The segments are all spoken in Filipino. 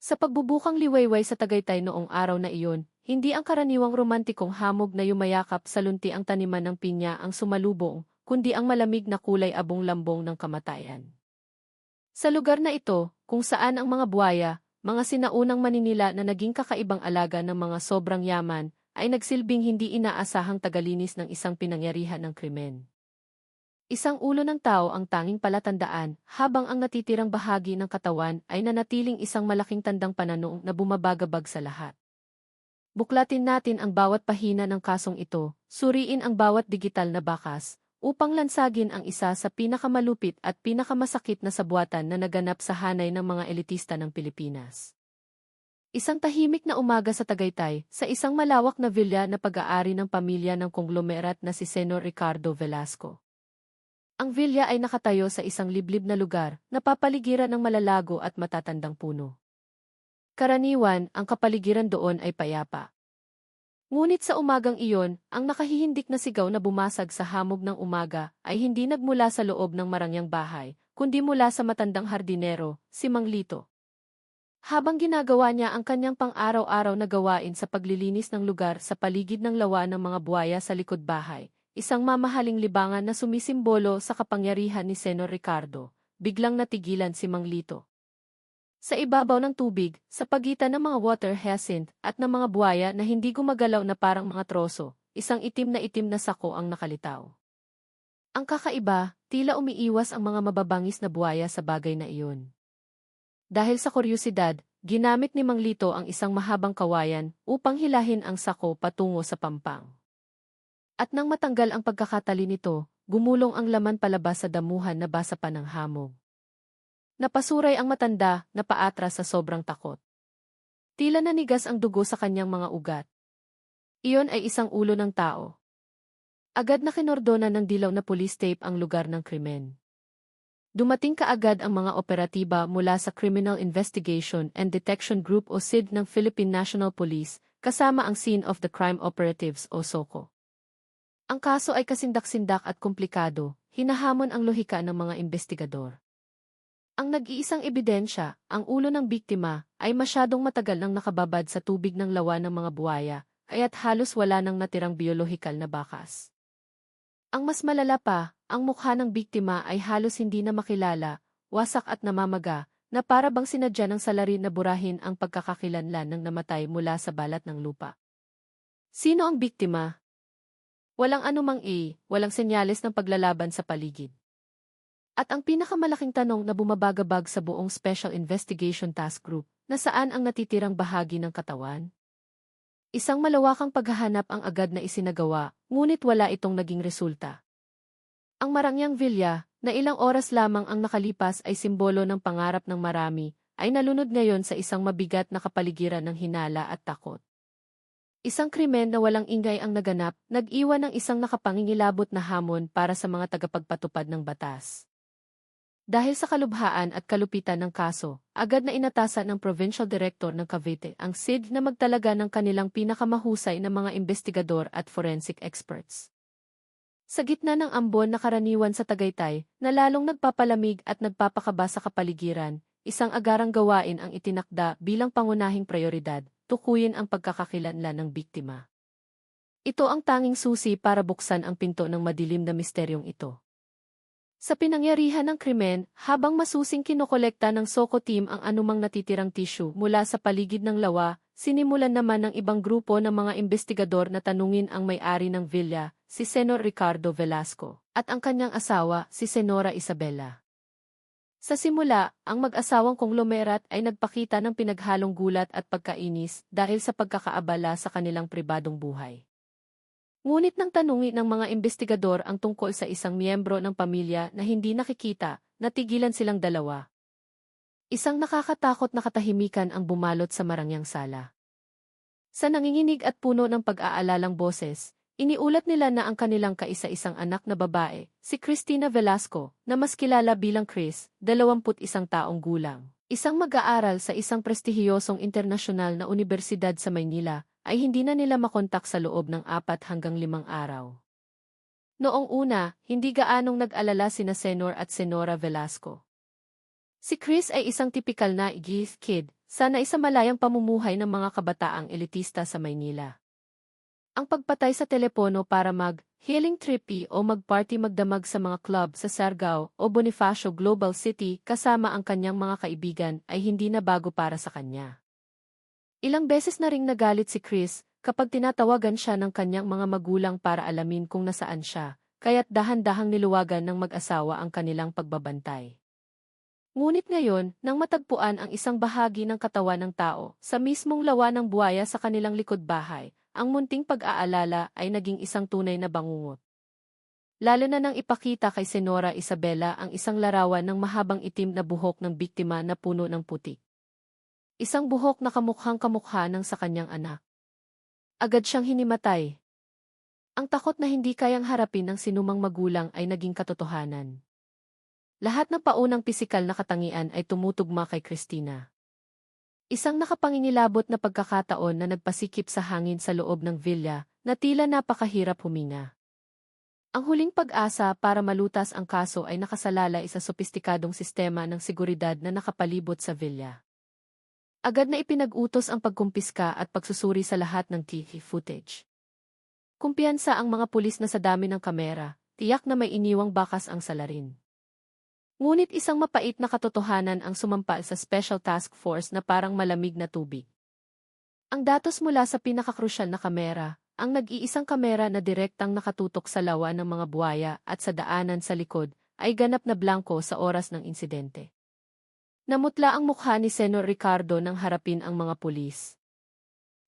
Sa pagbubukang liwayway sa Tagaytay noong araw na iyon, hindi ang karaniwang romantikong hamog na yumayakap sa lunti ang taniman ng pinya ang sumalubong, kundi ang malamig na kulay abong-lambong ng kamatayan. Sa lugar na ito, kung saan ang mga buwaya, mga sinaunang maninila na naging kakaibang alaga ng mga sobrang yaman, ay nagsilbing hindi inaasahang tagalinis ng isang pinangyarihan ng krimen. Isang ulo ng tao ang tanging palatandaan, habang ang natitirang bahagi ng katawan ay nanatiling isang malaking tandang pananong na bumabagabag sa lahat. Buklatin natin ang bawat pahina ng kasong ito, suriin ang bawat digital na bakas, upang lansagin ang isa sa pinakamalupit at pinakamasakit na sabuatan na naganap sa hanay ng mga elitista ng Pilipinas. Isang tahimik na umaga sa Tagaytay, sa isang malawak na villa na pag-aari ng pamilya ng konglomerat na si Senor Ricardo Velasco. Ang villa ay nakatayo sa isang liblib na lugar, napapaligiran ng malalago at matatandang puno. Karaniwan, ang kapaligiran doon ay payapa. Ngunit sa umagang iyon, ang nakahihindik na sigaw na bumasag sa hamog ng umaga ay hindi nagmula sa loob ng marangyang bahay, kundi mula sa matandang hardinero, si Mang Lito. Habang ginagawa niya ang kanyang pang-araw-araw na gawain sa paglilinis ng lugar sa paligid ng lawa ng mga buwaya sa likod bahay, isang mamahaling libangan na sumisimbolo sa kapangyarihan ni Senor Ricardo, biglang natigilan si Mang Lito. Sa ibabaw ng tubig, sa pagitan ng mga water hyacinth at ng mga buwaya na hindi gumagalaw na parang mga troso, isang itim na sako ang nakalitaw. Ang kakaiba, tila umiiwas ang mga mababangis na buwaya sa bagay na iyon. Dahil sa kuryosidad, ginamit ni Mang Lito ang isang mahabang kawayan upang hilahin ang sako patungo sa pampang. At nang matanggal ang pagkakatali nito, gumulong ang laman palabas sa damuhan na basa pa ng hamog. Napasuray ang matanda, napaatras sa sobrang takot. Tila nanigas ang dugo sa kanyang mga ugat. Iyon ay isang ulo ng tao. Agad na kinordona ng dilaw na police tape ang lugar ng krimen. Dumating kaagad ang mga operatiba mula sa Criminal Investigation and Detection Group o SID ng Philippine National Police, kasama ang Scene of the Crime Operatives o SOCO. Ang kaso ay kasindak-sindak at komplikado, hinahamon ang lohika ng mga investigador. Ang nag-iisang ebidensya, ang ulo ng biktima, ay masyadong matagal nang nakababad sa tubig ng lawa ng mga buwaya, kaya't halos wala nang natirang biolohikal na bakas. Ang mas malala pa, ang mukha ng biktima ay halos hindi na makilala, wasak at namamaga, na para bang sinadya ng salarin na burahin ang pagkakakilanlan ng namatay mula sa balat ng lupa. Sino ang biktima? Walang anumang walang senyales ng paglalaban sa paligid. At ang pinakamalaking tanong na bumabagabag sa buong Special Investigation Task Group, nasaan ang natitirang bahagi ng katawan? Isang malawakang paghahanap ang agad na isinagawa, ngunit wala itong naging resulta. Ang marangyang villa, na ilang oras lamang ang nakalipas ay simbolo ng pangarap ng marami, ay nalunod ngayon sa isang mabigat na kapaligiran ng hinala at takot. Isang krimen na walang ingay ang naganap, nag-iwan ng isang nakapangingilabot na hamon para sa mga tagapagpatupad ng batas. Dahil sa kalubhaan at kalupitan ng kaso, agad na inatasan ng Provincial Director ng Cavite ang SID na magtalaga ng kanilang pinakamahusay na mga investigador at forensic experts. Sa gitna ng ambon na karaniwan sa Tagaytay, na lalong nagpapalamig at nagpapakaba sa kapaligiran, isang agarang gawain ang itinakda bilang pangunahing prioridad, tukuyin ang pagkakakilanlan ng biktima. Ito ang tanging susi para buksan ang pinto ng madilim na misteryong ito. Sa pinangyarihan ng krimen, habang masusing kinokolekta ng SOCO team ang anumang natitirang tissue mula sa paligid ng lawa, sinimulan naman ng ibang grupo ng mga investigador na tanungin ang may-ari ng villa, si Senor Ricardo Velasco, at ang kanyang asawa, si Senora Isabela. Sa simula, ang mag-asawang konglomerat ay nagpakita ng pinaghalong gulat at pagkainis dahil sa pagkakaabala sa kanilang pribadong buhay. Ngunit nang tanungin ng mga investigador ang tungkol sa isang miyembro ng pamilya na hindi nakikita, natigilan silang dalawa. Isang nakakatakot na katahimikan ang bumalot sa marangyang sala. Sa nanginginig at puno ng pag-aalalang boses, iniulat nila na ang kanilang kaisa-isang anak na babae, si Cristina Velasco, na mas kilala bilang Chris, 21 taong gulang. Isang mag-aaral sa isang prestihiyosong internasyonal na universidad sa Maynila, ay hindi na nila makontak sa loob ng 4 hanggang 5 araw. Noong una, hindi gaanong nag-alala sina Senor at Senora Velasco. Si Chris ay isang tipikal na geek kid, sana isamalayang pamumuhay ng mga kabataang elitista sa Maynila. Ang pagpatay sa telepono para mag-healing trippy o mag-party magdamag sa mga club sa Siargao o Bonifacio Global City kasama ang kanyang mga kaibigan ay hindi na bago para sa kanya. Ilang beses na ring nagalit si Chris kapag tinatawagan siya ng kanyang mga magulang para alamin kung nasaan siya, kaya't dahan-dahang niluwagan ng mag-asawa ang kanilang pagbabantay. Ngunit ngayon, nang matagpuan ang isang bahagi ng katawan ng tao sa mismong lawa ng buwaya sa kanilang likod bahay, ang munting pag-aalala ay naging isang tunay na bangungot. Lalo na nang ipakita kay Senora Isabela ang isang larawan ng mahabang itim na buhok ng biktima na puno ng putik. Isang buhok na kamukhang-kamukha ng sa kanyang anak. Agad siyang hinimatay. Ang takot na hindi kayang harapin ng sinumang magulang ay naging katotohanan. Lahat ng paunang pisikal na katangian ay tumutugma kay Christina. Isang nakapangingilabot na pagkakataon na nagpasikip sa hangin sa loob ng villa na tila napakahirap huminga. Ang huling pag-asa para malutas ang kaso ay nakasalalay sa sopistikadong sistema ng seguridad na nakapalibot sa villa. Agad na ipinag-utos ang pagkumpiska at pagsusuri sa lahat ng TV footage. Kumpiyansa ang mga pulis na sa dami ng kamera, tiyak na may iniwang bakas ang salarin. Ngunit isang mapait na katotohanan ang sumampa sa Special Task Force na parang malamig na tubig. Ang datos mula sa pinakakrusyal na kamera, ang nag-iisang kamera na direktang nakatutok sa lawa ng mga buwaya at sa daanan sa likod, ay ganap na blanko sa oras ng insidente. Namutla ang mukha ni Senor Ricardo nang harapin ang mga pulis.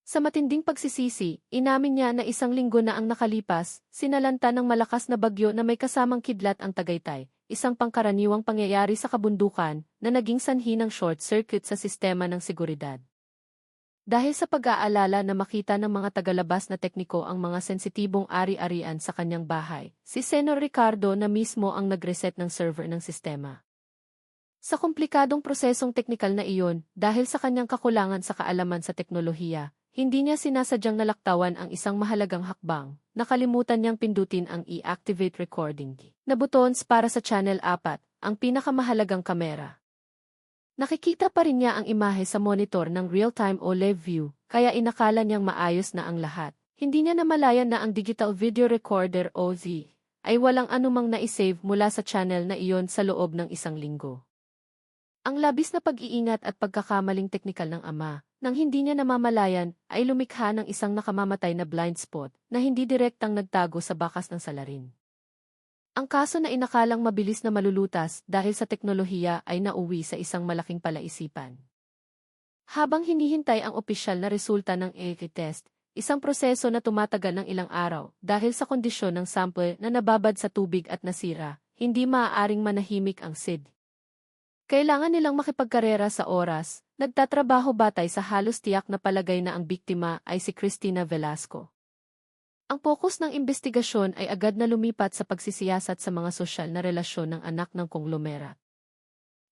Sa matinding pagsisisi, inamin niya na isang linggo na ang nakalipas, sinalanta ng malakas na bagyo na may kasamang kidlat ang Tagaytay, isang pangkaraniwang pangyayari sa kabundukan na naging sanhi ng short circuit sa sistema ng seguridad. Dahil sa pag-aalala na makita ng mga tagalabas na tekniko ang mga sensitibong ari-arian sa kanyang bahay, si Senor Ricardo na mismo ang nag-reset ng server ng sistema. Sa komplikadong prosesong teknikal na iyon, dahil sa kanyang kakulangan sa kaalaman sa teknolohiya, hindi niya sinasadyang nalaktawan ang isang mahalagang hakbang, nakalimutan niyang pindutin ang i-activate recording na buttons para sa Channel 4, ang pinakamahalagang kamera. Nakikita pa rin niya ang imahe sa monitor ng real-time o live view, kaya inakala niyang maayos na ang lahat. Hindi niya namalayan na ang digital video recorder o Z ay walang anumang naisave mula sa channel na iyon sa loob ng isang linggo. Ang labis na pag-iingat at pagkakamaling teknikal ng ama, nang hindi niya namamalayan, ay lumikha ng isang nakamamatay na blind spot na hindi direktang nagtago sa bakas ng salarin. Ang kaso na inakalang mabilis na malulutas dahil sa teknolohiya ay nauwi sa isang malaking palaisipan. Habang hinihintay ang opisyal na resulta ng EK test, isang proseso na tumatagal ng ilang araw dahil sa kondisyon ng sample na nababad sa tubig at nasira, hindi maaaring manahimik ang SID. Kailangan nilang makipagkarera sa oras, nagtatrabaho batay sa halos tiyak na palagay na ang biktima ay si Christina Velasco. Ang focus ng investigasyon ay agad na lumipat sa pagsisiyasat sa mga sosyal na relasyon ng anak ng konglomerat.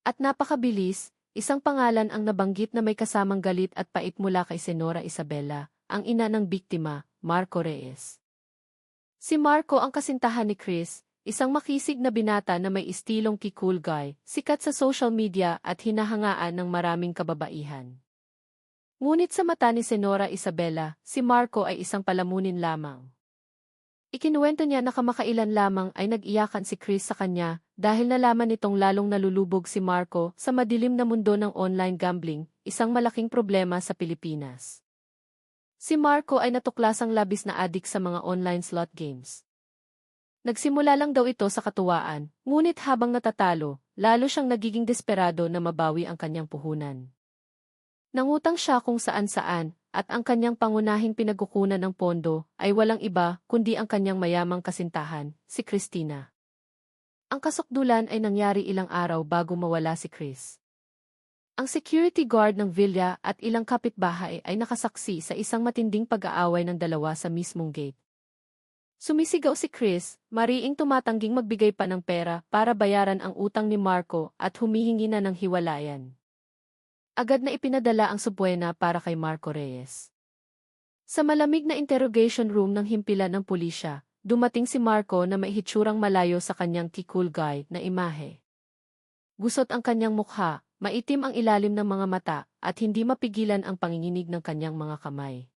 At napakabilis, isang pangalan ang nabanggit na may kasamang galit at pait mula kay Senora Isabela, ang ina ng biktima, Marco Reyes. Si Marco ang kasintahan ni Chris, isang makisig na binata na may istilong ki-cool guy, sikat sa social media at hinahangaan ng maraming kababaihan. Ngunit sa mata ni Senora Isabela, si Marco ay isang palamunin lamang. Ikinuwento niya na kamakailan lamang ay nag-iyakan si Chris sa kanya dahil nalaman nitong lalong nalulubog si Marco sa madilim na mundo ng online gambling, isang malaking problema sa Pilipinas. Si Marco ay natuklasang labis na adik sa mga online slot games. Nagsimula lang daw ito sa katuwaan, ngunit habang natatalo, lalo siyang nagiging desperado na mabawi ang kanyang puhunan. Nangutang siya kung saan-saan, at ang kanyang pangunahing pinagkukunan ng pondo ay walang iba kundi ang kanyang mayamang kasintahan, si Christina. Ang kasukdulan ay nangyari ilang araw bago mawala si Chris. Ang security guard ng villa at ilang kapitbahay ay nakasaksi sa isang matinding pag-aaway ng dalawa sa mismong gate. Sumisigaw si Chris, mariing tumatangging magbigay pa ng pera para bayaran ang utang ni Marco at humihingi na ng hiwalayan. Agad na ipinadala ang subwena para kay Marco Reyes. Sa malamig na interrogation room ng himpilan ng pulisya, dumating si Marco na may hitsurang malayo sa kanyang ki-cool guy na imahe. Gusot ang kanyang mukha, maitim ang ilalim ng mga mata, at hindi mapigilan ang panginginig ng kanyang mga kamay.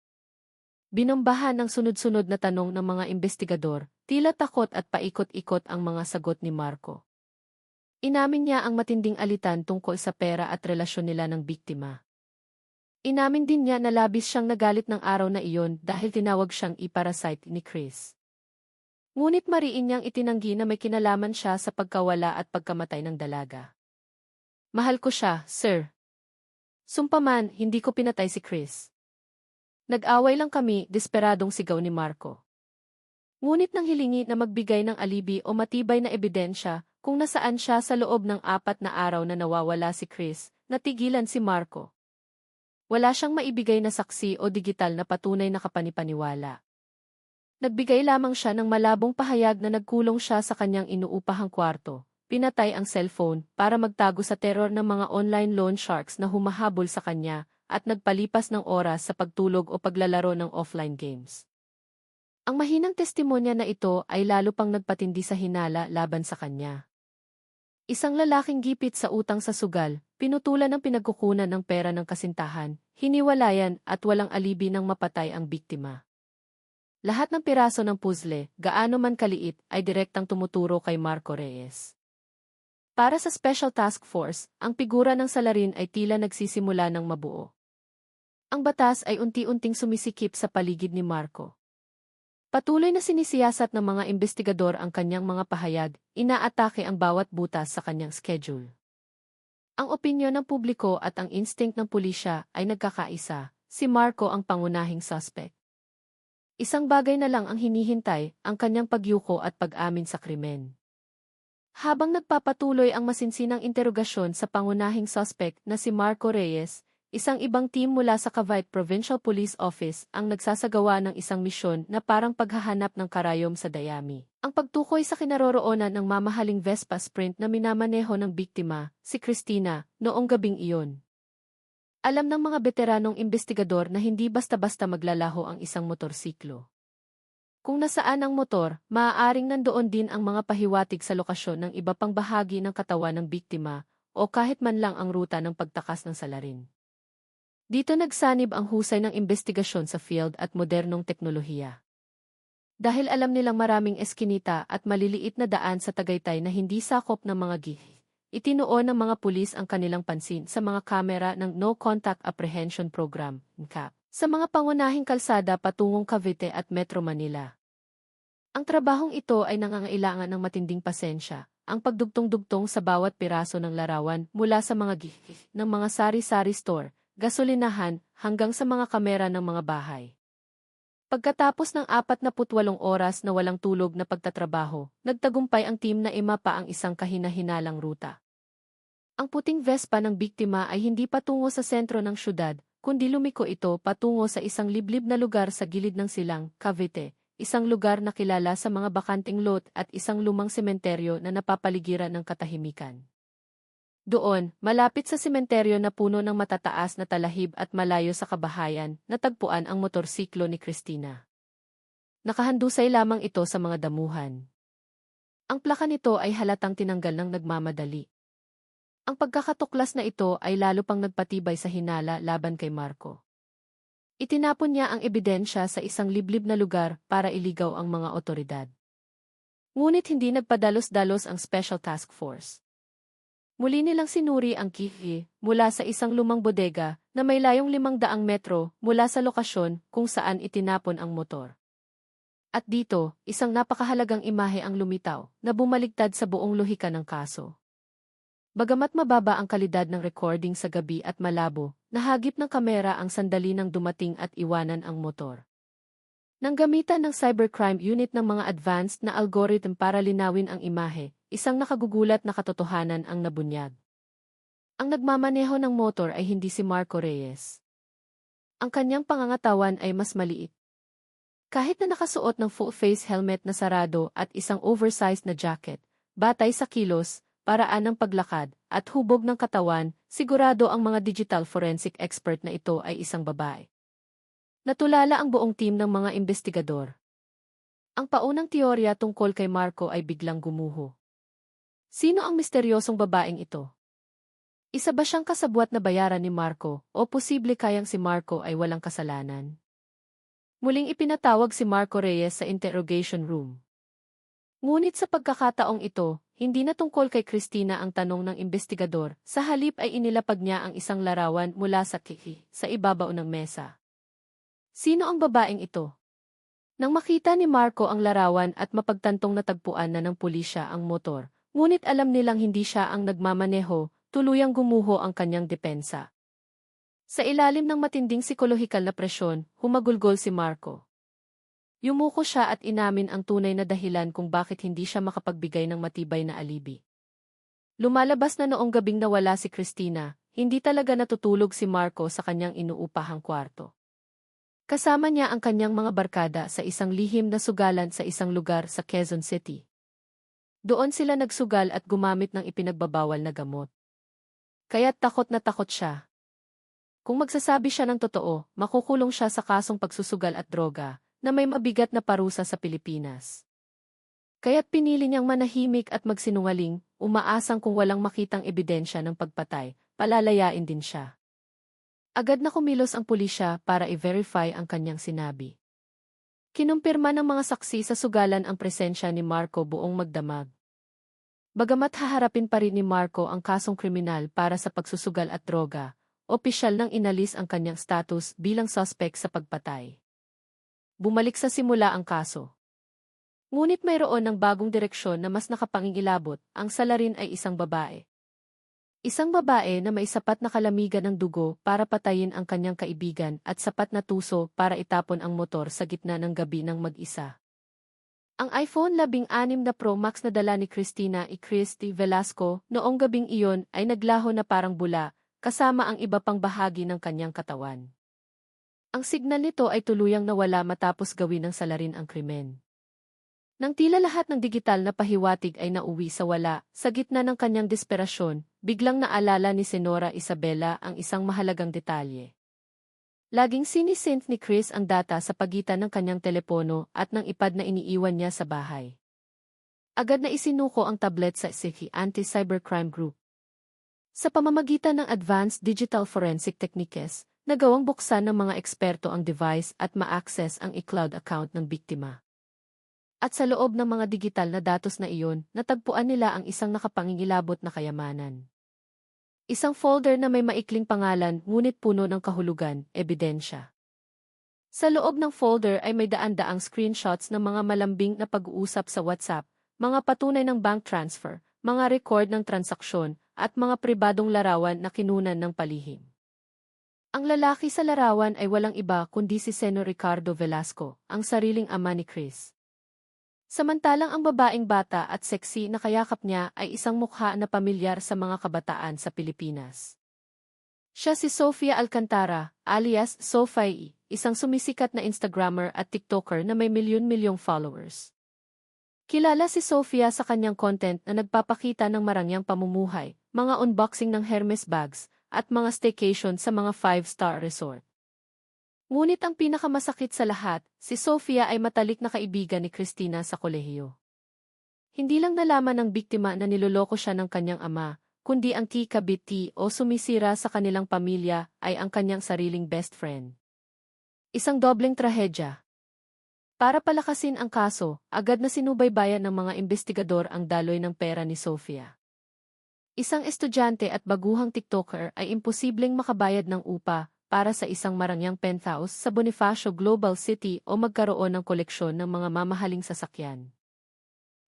Binombahan ng sunod-sunod na tanong ng mga investigador, tila takot at paikot-ikot ang mga sagot ni Marco. Inamin niya ang matinding alitan tungkol sa pera at relasyon nila ng biktima. Inamin din niya na labis siyang nagalit ng araw na iyon dahil tinawag siyang i-parasite ni Chris. Ngunit mariin niyang itinanggi na may kinalaman siya sa pagkawala at pagkamatay ng dalaga. Mahal ko siya, sir. Sumpaman, hindi ko pinatay si Chris. Nag-away lang kami, desperadong sigaw ni Marco. Ngunit nang hilingi na magbigay ng alibi o matibay na ebidensya kung nasaan siya sa loob ng 4 na araw na nawawala si Chris, natigilan si Marco. Wala siyang maibigay na saksi o digital na patunay na kapanipaniwala. Nagbigay lamang siya ng malabong pahayag na nagkulong siya sa kanyang inuupahang kwarto, pinatay ang cellphone para magtago sa teror ng mga online loan sharks na humahabol sa kanya, at nagpalipas ng oras sa pagtulog o paglalaro ng offline games. Ang mahinang testimonya na ito ay lalo pang nagpatindi sa hinala laban sa kanya. Isang lalaking gipit sa utang sa sugal, pinutulan ng pinagkukunan ng pera ng kasintahan, hiniwalayan at walang alibi ng mapatay ang biktima. Lahat ng piraso ng puzzle, gaano man kaliit, ay direktang tumuturo kay Marco Reyes. Para sa Special Task Force, ang figura ng salarin ay tila nagsisimula ng mabuo. Ang batas ay unti-unting sumisikip sa paligid ni Marco. Patuloy na sinisiyasat ng mga investigador ang kanyang mga pahayag, inaatake ang bawat butas sa kanyang schedule. Ang opinyon ng publiko at ang instinct ng pulisya ay nagkakaisa, si Marco ang pangunahing suspect. Isang bagay na lang ang hinihintay, ang kanyang pagyuko at pag-amin sa krimen. Habang nagpapatuloy ang masinsinang interogasyon sa pangunahing suspect na si Marco Reyes, isang ibang team mula sa Cavite Provincial Police Office ang nagsasagawa ng isang misyon na parang paghahanap ng karayom sa dayami. Ang pagtukoy sa kinaroroonan ng mamahaling Vespa Sprint na minamaneho ng biktima, si Christina, noong gabing iyon. Alam ng mga veteranong investigador na hindi basta-basta maglalaho ang isang motorsiklo. Kung nasaan ang motor, maaaring nandoon din ang mga pahiwatig sa lokasyon ng iba pang bahagi ng katawan ng biktima o kahit man lang ang ruta ng pagtakas ng salarin. Dito nagsanib ang husay ng investigasyon sa field at modernong teknolohiya. Dahil alam nilang maraming eskinita at maliliit na daan sa Tagaytay na hindi sakop ng mga itinuon ng mga pulis ang kanilang pansin sa mga kamera ng No Contact Apprehension Program, NCAP, sa mga pangunahing kalsada patungong Cavite at Metro Manila. Ang trabahong ito ay nangangailangan ng matinding pasensya, ang pagdugtong-dugtong sa bawat piraso ng larawan mula sa mga ng mga sari-sari store, gasolinahan, hanggang sa mga kamera ng mga bahay. Pagkatapos ng 48 oras na walang tulog na pagtatrabaho, nagtagumpay ang team na imapa ang isang kahina-hinalang ruta. Ang puting Vespa ng biktima ay hindi patungo sa sentro ng syudad, kundi lumiko ito patungo sa isang liblib na lugar sa gilid ng silang, Cavite, isang lugar na kilala sa mga bakanting lot at isang lumang sementeryo na napapaligiran ng katahimikan. Doon, malapit sa sementeryo na puno ng matataas na talahib at malayo sa kabahayan, natagpuan ang motorsiklo ni Christina. Nakahandusay lamang ito sa mga damuhan. Ang plaka nito ay halatang tinanggal ng nagmamadali. Ang pagkakatuklas na ito ay lalo pang nagpatibay sa hinala laban kay Marco. Itinapon niya ang ebidensya sa isang liblib na lugar para iligaw ang mga otoridad. Ngunit hindi nagpadalos-dalos ang Special Task Force. Muli nilang sinuri ang kihi mula sa isang lumang bodega na may layong 500 metro mula sa lokasyon kung saan itinapon ang motor. At dito, isang napakahalagang imahe ang lumitaw na bumaligtad sa buong lohika ng kaso. Bagamat mababa ang kalidad ng recording sa gabi at malabo, nahagip ng kamera ang sandali ng dumating at iwanan ang motor. Nang gamitan ng cybercrime unit ng mga advanced na algorithm para linawin ang imahe, isang nakagugulat na katotohanan ang nabunyag. Ang nagmamaneho ng motor ay hindi si Marco Reyes. Ang kanyang pangangatawan ay mas maliit. Kahit na nakasuot ng full-face helmet na sarado at isang oversized na jacket, batay sa kilos, paraan ng paglakad, at hubog ng katawan, sigurado ang mga digital forensic expert na ito ay isang babae. Natulala ang buong team ng mga investigador. Ang paunang teorya tungkol kay Marco ay biglang gumuho. Sino ang misteryosong babaeng ito? Isa ba siyang kasabwat na bayaran ni Marco o posible kayang si Marco ay walang kasalanan? Muling ipinatawag si Marco Reyes sa interrogation room. Ngunit sa pagkakataong ito, hindi na tungkol kay Christina ang tanong ng investigador, sa halip ay inilapag niya ang isang larawan mula sa kiki sa ibabaw ng mesa. Sino ang babaeng ito? Nang makita ni Marco ang larawan at mapagtantong natagpuan na ng pulisya ang motor, ngunit alam nilang hindi siya ang nagmamaneho, tuluyang gumuho ang kanyang depensa. Sa ilalim ng matinding psikolohikal na presyon, humagulgol si Marco. Yumuko siya at inamin ang tunay na dahilan kung bakit hindi siya makapagbigay ng matibay na alibi. Lumalabas na noong gabing nawala si Christina, hindi talaga natutulog si Marco sa kanyang inuupahang kwarto. Kasama niya ang kanyang mga barkada sa isang lihim na sugalan sa isang lugar sa Quezon City. Doon sila nagsugal at gumamit ng ipinagbabawal na gamot. Kaya't takot na takot siya. Kung magsasabi siya ng totoo, makukulong siya sa kasong pagsusugal at droga, na may mabigat na parusa sa Pilipinas. Kaya't pinili niyang manahimik at magsinungaling, umaasang kung walang makitang ebidensya ng pagpatay, palalayain din siya. Agad na kumilos ang pulisya para i-verify ang kanyang sinabi. Kinumpirma ng mga saksi sa sugalan ang presensya ni Marco buong magdamag. Bagamat haharapin pa rin ni Marco ang kasong kriminal para sa pagsusugal at droga, opisyal nang inalis ang kanyang status bilang suspect sa pagpatay. Bumalik sa simula ang kaso. Ngunit mayroon ng bagong direksyon na mas nakapangingilabot, ang salarin ay isang babae. Isang babae na may sapat na kalamigan ng dugo para patayin ang kanyang kaibigan at sapat na tuso para itapon ang motor sa gitna ng gabi ng mag-isa. Ang iPhone 16 na Pro Max na dala ni Christina Christy Velasco noong gabing iyon ay naglaho na parang bula, kasama ang iba pang bahagi ng kanyang katawan. Ang signal nito ay tuluyang nawala matapos gawin ng salarin ang krimen. Nang tila lahat ng digital na pahiwatig ay nauwi sa wala, sa gitna ng kanyang desperasyon, biglang naalala ni Senora Isabela ang isang mahalagang detalye. Laging sinisend ni Chris ang data sa pagitan ng kanyang telepono at ng iPad na iniiwan niya sa bahay. Agad na isinuko ang tablet sa SECI Anti-Cybercrime Group. Sa pamamagitan ng Advanced Digital Forensic Techniques, nagawang buksan ng mga eksperto ang device at ma-access ang iCloud account ng biktima. At sa loob ng mga digital na datos na iyon, natagpuan nila ang isang nakapangingilabot na kayamanan. Isang folder na may maikling pangalan ngunit puno ng kahulugan, ebidensya. Sa loob ng folder ay may daan-daang screenshots ng mga malambing na pag-uusap sa WhatsApp, mga patunay ng bank transfer, mga record ng transaksyon, at mga pribadong larawan na kinunan ng palihim. Ang lalaki sa larawan ay walang iba kundi si Senor Ricardo Velasco, ang sariling ama ni Chris. Samantalang ang babaeng bata at sexy na kayakap niya ay isang mukha na pamilyar sa mga kabataan sa Pilipinas. Siya si Sofia Alcantara, alias Sofie, isang sumisikat na Instagrammer at TikToker na may milyon-milyong followers. Kilala si Sofia sa kanyang content na nagpapakita ng marangyang pamumuhay, mga unboxing ng Hermes bags, at mga staycation sa mga 5-star resort. Ngunit ang pinakamasakit sa lahat, si Sofia ay matalik na kaibigan ni Christina sa kolehiyo. Hindi lang nalaman ng biktima na niloloko siya ng kanyang ama, kundi ang kikabiti o sumisira sa kanilang pamilya ay ang kanyang sariling best friend. Isang dobleng trahedya. Para palakasin ang kaso, agad na sinubaybayan ng mga investigador ang daloy ng pera ni Sofia. Isang estudyante at baguhang TikToker ay imposibleng makabayad ng upa para sa isang marangyang penthouse sa Bonifacio Global City o magkaroon ng koleksyon ng mga mamahaling sasakyan.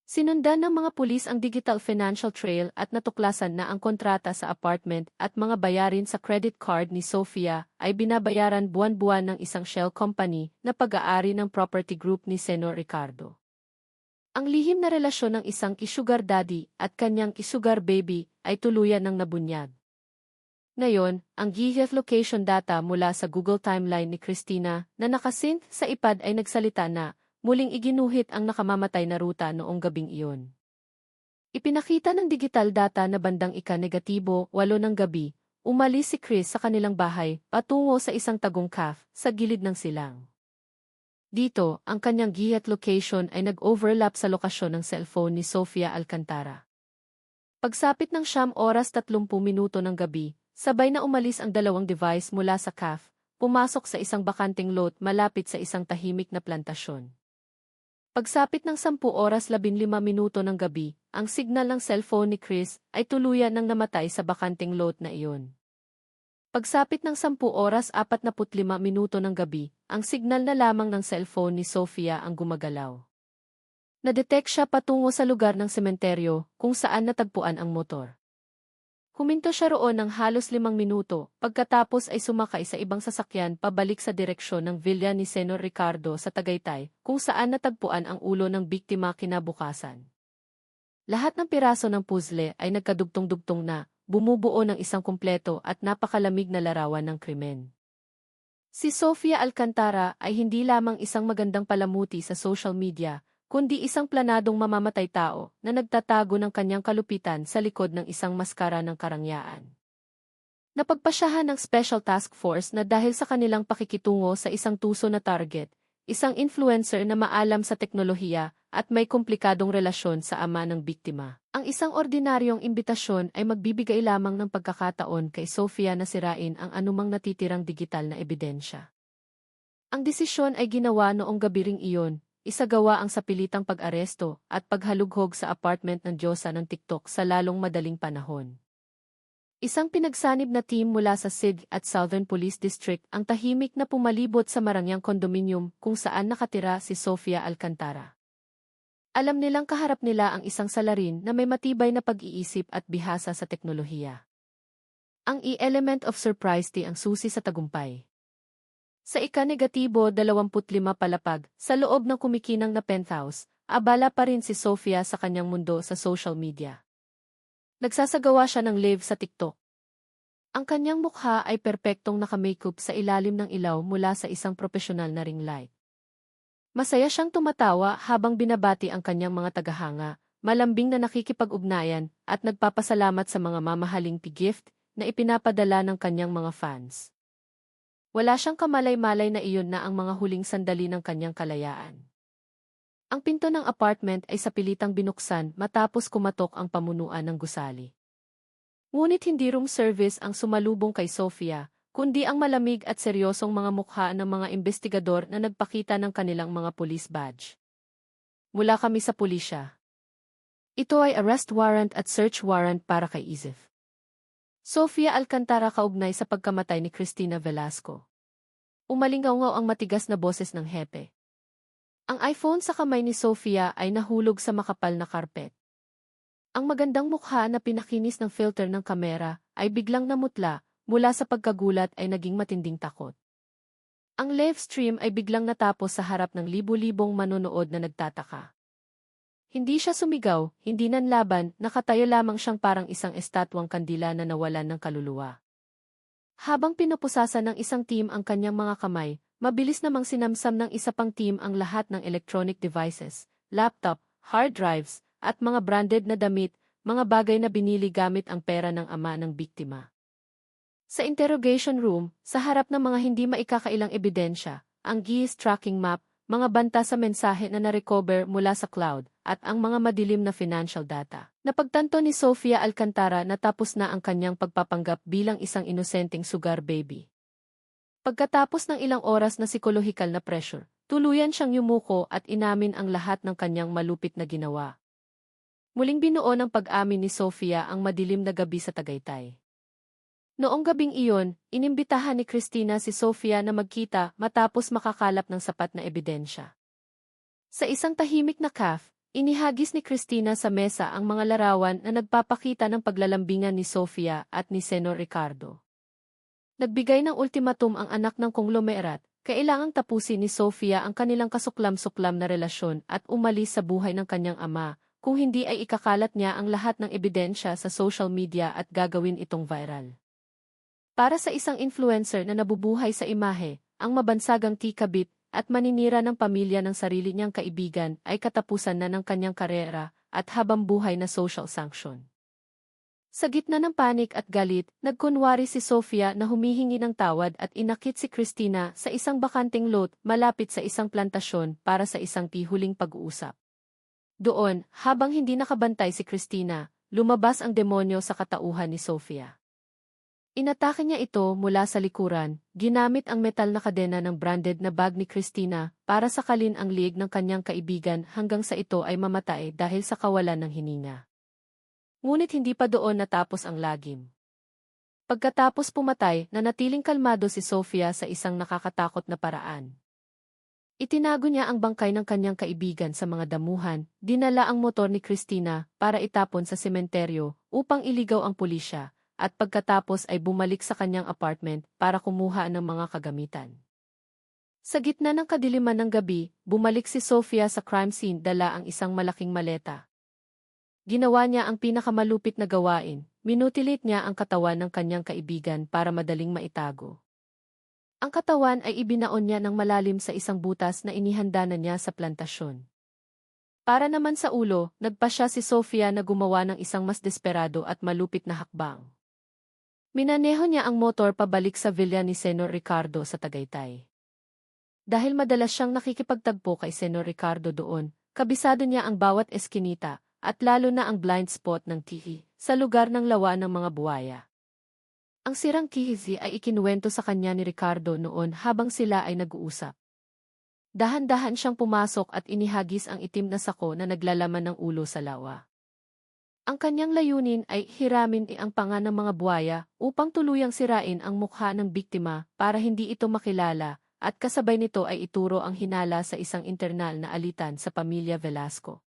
Sinundan ng mga pulis ang digital financial trail at natuklasan na ang kontrata sa apartment at mga bayarin sa credit card ni Sofia ay binabayaran buwan-buwan ng isang shell company na pag-aari ng property group ni Senor Ricardo. Ang lihim na relasyon ng isang ki-sugar daddy at kanyang ki-sugar baby ay tuluyan ng nabunyag. Ngayon, ang geolocation data mula sa Google timeline ni Christina na nakasync sa iPad ay nagsalita na muling iginuhit ang nakamamatay na ruta noong gabing iyon. Ipinakita ng digital data na bandang ika-8 ng gabi, umalis si Chris sa kanilang bahay patungo sa isang tagong cafe sa gilid ng silang. Dito, ang kanyang geolocation ay nag-overlap sa lokasyon ng cellphone ni Sofia Alcantara. Pagsapit ng 9:30 ng gabi, sabay na umalis ang dalawang device mula sa CAF, pumasok sa isang bakanteng lot malapit sa isang tahimik na plantasyon. Pagsapit ng 10:15 ng gabi, ang signal ng cellphone ni Chris ay tuluyan ng namatay sa bakanteng lot na iyon. Pagsapit ng 10:45 ng gabi, ang signal na lamang ng cellphone ni Sofia ang gumagalaw. Nadetect siya patungo sa lugar ng sementeryo kung saan natagpuan ang motor. Huminto siya roon ng halos 5 minuto, pagkatapos ay sumakay sa ibang sasakyan pabalik sa direksyon ng Villa ni Senor Ricardo sa Tagaytay, kung saan natagpuan ang ulo ng biktima kinabukasan. Lahat ng piraso ng puzzle ay nagkadugtong-dugtong na, bumubuo ng isang kumpleto at napakalamig na larawan ng krimen. Si Sofia Alcantara ay hindi lamang isang magandang palamuti sa social media, kundi isang planadong mamamatay tao na nagtatago ng kanyang kalupitan sa likod ng isang maskara ng karangyaan. Napagpasyahan ng Special Task Force na dahil sa kanilang pakikitungo sa isang tuso na target, isang influencer na maalam sa teknolohiya at may komplikadong relasyon sa ama ng biktima. Ang isang ordinaryong imbitasyon ay magbibigay lamang ng pagkakataon kay Sofia na sirain ang anumang natitirang digital na ebidensya. Ang desisyon ay ginawa noong gabi ring iyon, isagawa ang sapilitang pag-aresto at paghalughog sa apartment ng Diyosa ng TikTok sa lalong madaling panahon. Isang pinagsanib na team mula sa SIG at Southern Police District ang tahimik na pumalibot sa marangyang kondominium kung saan nakatira si Sofia Alcantara. Alam nilang kaharap nila ang isang salarin na may matibay na pag-iisip at bihasa sa teknolohiya. Ang element of surprise ang susi sa tagumpay. Sa ika-25 palapag, sa loob ng kumikinang na penthouse, abala pa rin si Sofia sa kanyang mundo sa social media. Nagsasagawa siya ng live sa TikTok. Ang kanyang mukha ay perpektong naka-makeup sa ilalim ng ilaw mula sa isang profesional na ring light. Masaya siyang tumatawa habang binabati ang kanyang mga tagahanga, malambing na nakikipag-ugnayan at nagpapasalamat sa mga mamahaling gift na ipinapadala ng kanyang mga fans. Wala siyang kamalay-malay na iyon na ang mga huling sandali ng kanyang kalayaan. Ang pinto ng apartment ay sapilitang binuksan matapos kumatok ang pamunuan ng gusali. Ngunit hindi room service ang sumalubong kay Sofia, kundi ang malamig at seryosong mga mukha ng mga investigador na nagpakita ng kanilang mga police badge. Mula kami sa pulisya. Ito ay arrest warrant at search warrant para kay Isif. Sofia Alcantara kaugnay sa pagkamatay ni Cristina Velasco. Umalingaw-ngaw ang matigas na boses ng hepe. Ang iPhone sa kamay ni Sofia ay nahulog sa makapal na karpet. Ang magandang mukha na pinakinis ng filter ng kamera ay biglang namutla. Mula sa pagkagulat ay naging matinding takot. Ang live stream ay biglang natapos sa harap ng libu-libong manonood na nagtataka. Hindi siya sumigaw, hindi nanlaban, nakatayo lamang siyang parang isang estatwang kandila na nawalan ng kaluluwa. Habang pinupusasan ng isang team ang kanyang mga kamay, mabilis namang sinamsam ng isa pang team ang lahat ng electronic devices, laptop, hard drives, at mga branded na damit, mga bagay na binili gamit ang pera ng ama ng biktima. Sa interrogation room, sa harap ng mga hindi maikakailang ebidensya, ang GIS tracking map, mga banta sa mensahe na na-recover mula sa cloud, at ang mga madilim na financial data. Napagtanto ni Sofia Alcantara na tapos na ang kanyang pagpapanggap bilang isang inosenteng sugar baby. Pagkatapos ng ilang oras na psikolohikal na pressure, tuluyan siyang yumuko at inamin ang lahat ng kanyang malupit na ginawa. Muling binuo ng pag-amin ni Sofia ang madilim na gabi sa Tagaytay. Noong gabing iyon, inimbitahan ni Cristina si Sofia na magkita matapos makakalap ng sapat na ebidensya. Sa isang tahimik na cafe, inihagis ni Cristina sa mesa ang mga larawan na nagpapakita ng paglalambingan ni Sofia at ni Senor Ricardo. Nagbigay ng ultimatum ang anak ng konglomerat, kailangang tapusin ni Sofia ang kanilang kasuklam-suklam na relasyon at umalis sa buhay ng kanyang ama, kung hindi ay ikakalat niya ang lahat ng ebidensya sa social media at gagawin itong viral. Para sa isang influencer na nabubuhay sa imahe, ang mabansagang kikabit at maninira ng pamilya ng sarili niyang kaibigan ay katapusan na ng kanyang karera at habang buhay na social sanction. Sa gitna ng panik at galit, nagkunwari si Sofia na humihingi ng tawad at inakit si Cristina sa isang bakanteng lot malapit sa isang plantasyon para sa isang tihuling pag-uusap. Doon, habang hindi nakabantay si Cristina, lumabas ang demonyo sa katauhan ni Sofia. Inatake niya ito mula sa likuran, ginamit ang metal na kadena ng branded na bag ni Christina para sakalin ang liig ng kanyang kaibigan hanggang sa ito ay mamatay dahil sa kawalan ng hininga. Ngunit hindi pa doon natapos ang lagim. Pagkatapos pumatay, nanatiling kalmado si Sofia sa isang nakakatakot na paraan. Itinago niya ang bangkay ng kanyang kaibigan sa mga damuhan, dinala ang motor ni Christina para itapon sa sementeryo upang iligaw ang pulisya, at pagkatapos ay bumalik sa kanyang apartment para kumuha ng mga kagamitan. Sa gitna ng kadiliman ng gabi, bumalik si Sofia sa crime scene dala ang isang malaking maleta. Ginawa niya ang pinakamalupit na gawain, minutilit niya ang katawan ng kanyang kaibigan para madaling maitago. Ang katawan ay ibinaon niya ng malalim sa isang butas na inihanda na niya sa plantasyon. Para naman sa ulo, nagpasya si Sofia na gumawa ng isang mas desperado at malupit na hakbang. Minaneho niya ang motor pabalik sa villa ni Senor Ricardo sa Tagaytay. Dahil madalas siyang nakikipagtagpo kay Senor Ricardo doon, kabisado niya ang bawat eskinita, at lalo na ang blind spot ng Tihi, sa lugar ng lawa ng mga buwaya. Ang sirang kihizi ay ikinuwento sa kanya ni Ricardo noon habang sila ay nag-uusap. Dahan-dahan siyang pumasok at inihagis ang itim na sako na naglalaman ng ulo sa lawa. Ang kanyang layunin ay hiramin ang panga ng mga buwaya upang tuluyang sirain ang mukha ng biktima para hindi ito makilala, at kasabay nito ay ituro ang hinala sa isang internal na alitan sa pamilya Velasco.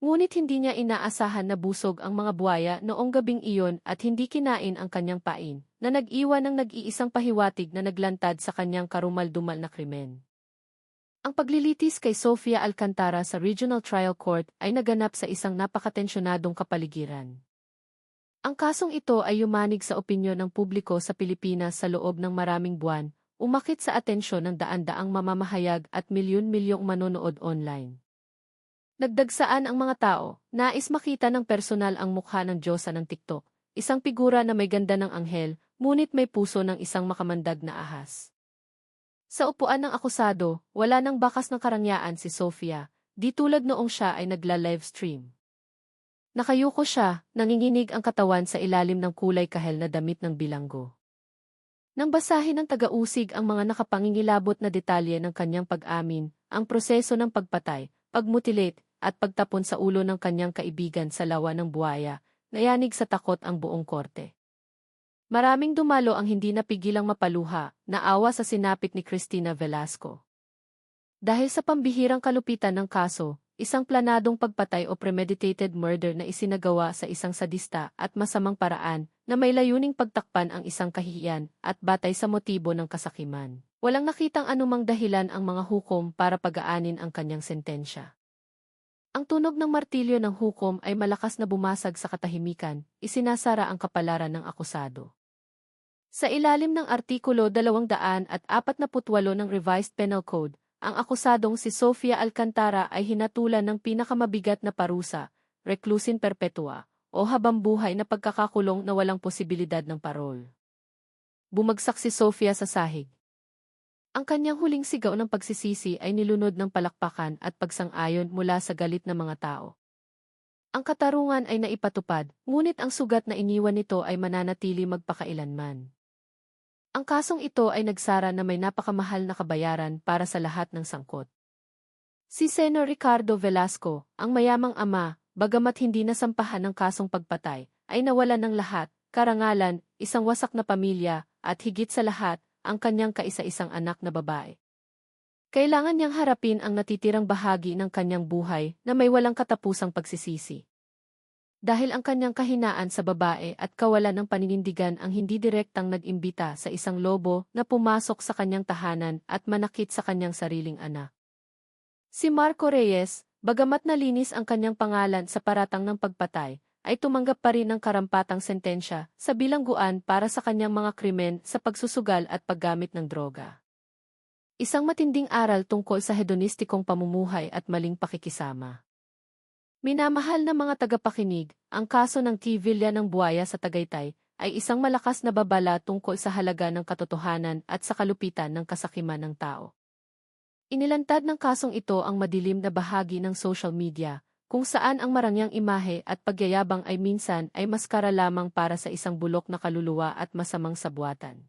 Ngunit hindi niya inaasahan na busog ang mga buwaya noong gabing iyon at hindi kinain ang kanyang pain, na nag-iwan ng nag-iisang pahiwatig na naglantad sa kanyang karumal-dumal na krimen. Ang paglilitis kay Sofia Alcantara sa Regional Trial Court ay naganap sa isang napakatensyonadong kapaligiran. Ang kasong ito ay yumanig sa opinyon ng publiko sa Pilipinas sa loob ng maraming buwan, umakit sa atensyon ng daan-daang mamamahayag at milyon-milyong manonood online. Nagdagsaan ang mga tao, nais makita ng personal ang mukha ng Diyosa ng TikTok, isang figura na may ganda ng anghel, ngunit may puso ng isang makamandag na ahas. Sa upuan ng akusado, wala nang bakas ng karangyaan si Sofia, di tulad noong siya ay nagla-livestream. Nakayuko siya, nanginginig ang katawan sa ilalim ng kulay kahel na damit ng bilanggo. Nang basahin ng taga-usig ang mga nakapangingilabot na detalye ng kanyang pag-amin, ang proseso ng pagpatay, pagmutilate, at pagtapon sa ulo ng kanyang kaibigan sa lawa ng buwaya, nayanig sa takot ang buong korte. Maraming dumalo ang hindi napigilang mapaluha, naawa sa sinapit ni Christina Velasco. Dahil sa pambihirang kalupitan ng kaso, isang planadong pagpatay o premeditated murder na isinagawa sa isang sadista at masamang paraan na may layuning pagtakpan ang isang kahihiyan at batay sa motibo ng kasakiman. Walang nakitang anumang dahilan ang mga hukom para pagaanin ang kanyang sentensya. Ang tunog ng martilyo ng hukom ay malakas na bumasag sa katahimikan, isinasara ang kapalaran ng akusado. Sa ilalim ng Artikulo 248 ng Revised Penal Code, ang akusadong si Sofia Alcantara ay hinatulan ng pinakamabigat na parusa, reclusin perpetua, o habambuhay na pagkakakulong na walang posibilidad ng parol. Bumagsak si Sofia sa sahig. Ang kanyang huling sigaw ng pagsisisi ay nilunod ng palakpakan at pagsang-ayon mula sa galit ng mga tao. Ang katarungan ay naipatupad, ngunit ang sugat na iniwan nito ay mananatili magpakailanman. Ang kasong ito ay nagsara na may napakamahal na kabayaran para sa lahat ng sangkot. Si Senor Ricardo Velasco, ang mayamang ama, bagamat hindi nasampahan ng kasong pagpatay, ay nawalan ng lahat, karangalan, isang wasak na pamilya, at higit sa lahat, ang kanyang kaisa-isang anak na babae. Kailangan niyang harapin ang natitirang bahagi ng kanyang buhay na may walang katapusang pagsisisi. Dahil ang kanyang kahinaan sa babae at kawalan ng paninindigan ang hindi direktang nag-imbita sa isang lobo na pumasok sa kanyang tahanan at manakit sa kanyang sariling anak. Si Marco Reyes, bagamat nalinis ang kanyang pangalan sa paratang ng pagpatay, ay tumanggap pa rin ng karampatang sentensya sa bilangguan para sa kanyang mga krimen sa pagsusugal at paggamit ng droga. Isang matinding aral tungkol sa hedonistikong pamumuhay at maling pakikisama. Minamahal na mga tagapakinig, ang kaso ng Villa ng Buaya sa Tagaytay ay isang malakas na babala tungkol sa halaga ng katotohanan at sa kalupitan ng kasakiman ng tao. Inilantad ng kasong ito ang madilim na bahagi ng social media, kung saan ang marangyang imahe at pagyayabang ay minsan ay maskara lamang para sa isang bulok na kaluluwa at masamang sabuatan.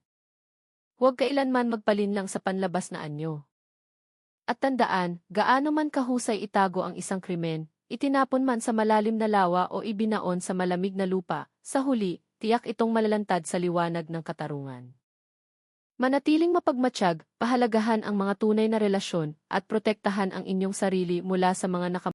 Huwag kailanman magpalinlang sa panlabas na anyo. At tandaan, gaano man kahusay itago ang isang krimen, itinapon man sa malalim na lawa o ibinaon sa malamig na lupa, sa huli, tiyak itong malalantad sa liwanag ng katarungan. Manatiling mapagmatsyag, pahalagahan ang mga tunay na relasyon, at protektahan ang inyong sarili mula sa mga